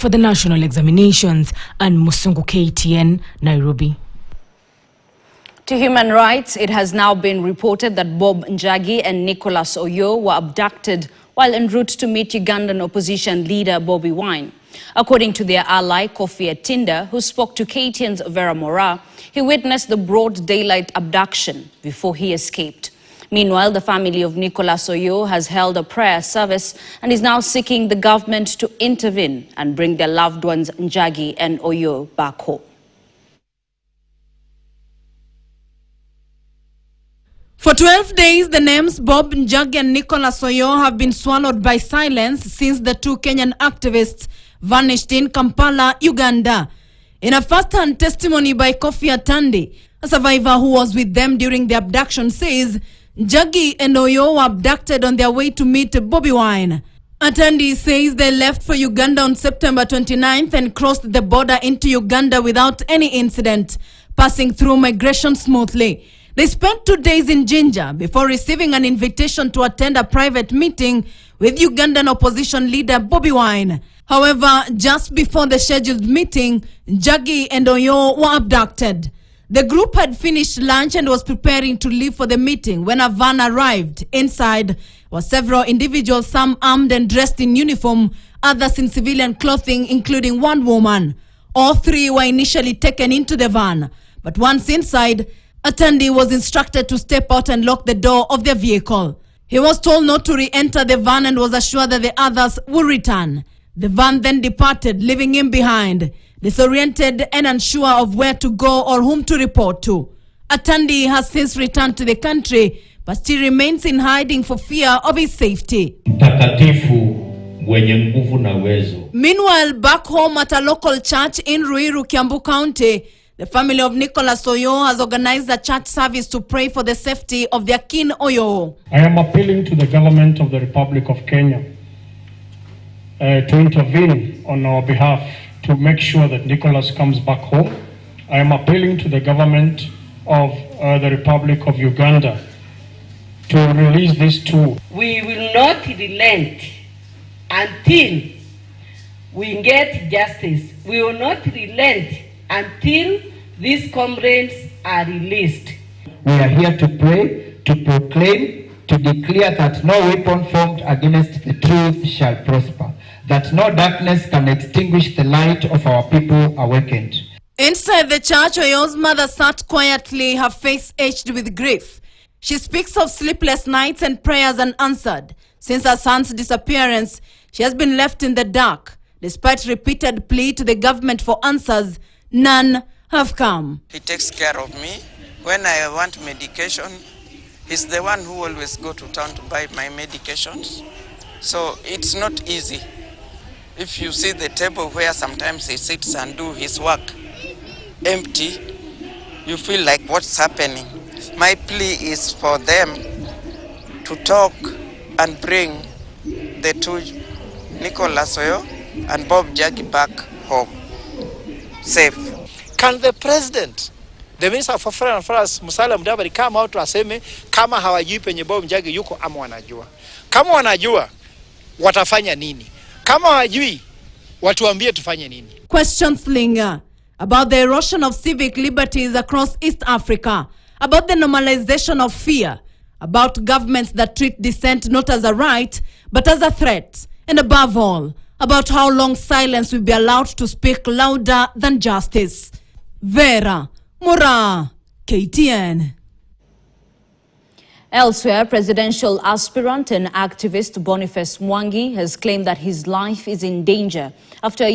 for the national examinations. And Musungu KTN, Nairobi. To Human Rights, it has now been reported that Bob Njagi and Nicholas Oyoo were abducted while en route to meet Ugandan opposition leader Bobi Wine. According to their ally, Kofi Atinda, who spoke to KTN's Vera Mora, he witnessed the broad daylight abduction before he escaped. Meanwhile, the family of Nicholas Oyoo has held a prayer service and is now seeking the government to intervene and bring their loved ones Njagi and Oyoo back home. For 12 days, the names Bob Njagi and Nicholas Oyoo have been swallowed by silence since the two Kenyan activists vanished in Kampala, Uganda. In a first-hand testimony by Kofi Atinda, a survivor who was with them during the abduction says Njagi and Oyoo were abducted on their way to meet Bobi Wine. Atinda says they left for Uganda on September 29th and crossed the border into Uganda without any incident, passing through migration smoothly. They spent 2 days in Jinja before receiving an invitation to attend a private meeting with Ugandan opposition leader Bobi Wine. However, just before the scheduled meeting, Njagi and Oyoo were abducted. The group had finished lunch and was preparing to leave for the meeting when a van arrived. Inside were several individuals, some armed and dressed in uniform, others in civilian clothing, including one woman. All three were initially taken into the van, but once inside, Atinda was instructed to step out and lock the door of their vehicle. He was told not to re-enter the van and was assured that the others would return. The van then departed, leaving him behind, disoriented and unsure of where to go or whom to report to. Atinda has since returned to the country, but still remains in hiding for fear of his safety. Meanwhile, back home at a local church in Ruiru, Kiambu County, the family of Nicholas Oyoo has organized a church service to pray for the safety of their kin Oyoo. I am appealing to the government of the Republic of Kenya to intervene on our behalf to make sure that Nicholas comes back home. I am appealing to the government of the Republic of Uganda to release these two. We will not relent until we get justice. We will not relent until these comrades are released. We are here to pray, to proclaim, to declare that no weapon formed against the truth shall prosper, that no darkness can extinguish the light of our people awakened. Inside the church, Oyoo's mother sat quietly, her face etched with grief. She speaks of sleepless nights and prayers unanswered. Since her son's disappearance, she has been left in the dark. Despite repeated plea to the government for answers, none have come. He takes care of me. When I want medication, he's the one who always go to town to buy my medications. So it's not easy. If you see the table where sometimes he sits and do his work empty, you feel like what's happening. My plea is for them to talk and bring the two, Nicholas Oyoo and Bob Njagi, back home safe. Can the president, the Minister of Foreign Affairs, Musalia Mudavadi, come out to aseme kama hawajui penye Bob Njagi yuko ama wanajua? Kama wanajua, watafanya nini? Kama hawajui, watuambie tufanye nini? Questions linger about the erosion of civic liberties across East Africa, about the normalization of fear, about governments that treat dissent not as a right, but as a threat, and above all, about how long silence will be allowed to speak louder than justice. Vera Mora, KTN. Elsewhere, presidential aspirant and activist Boniface Mwangi has claimed that his life is in danger after a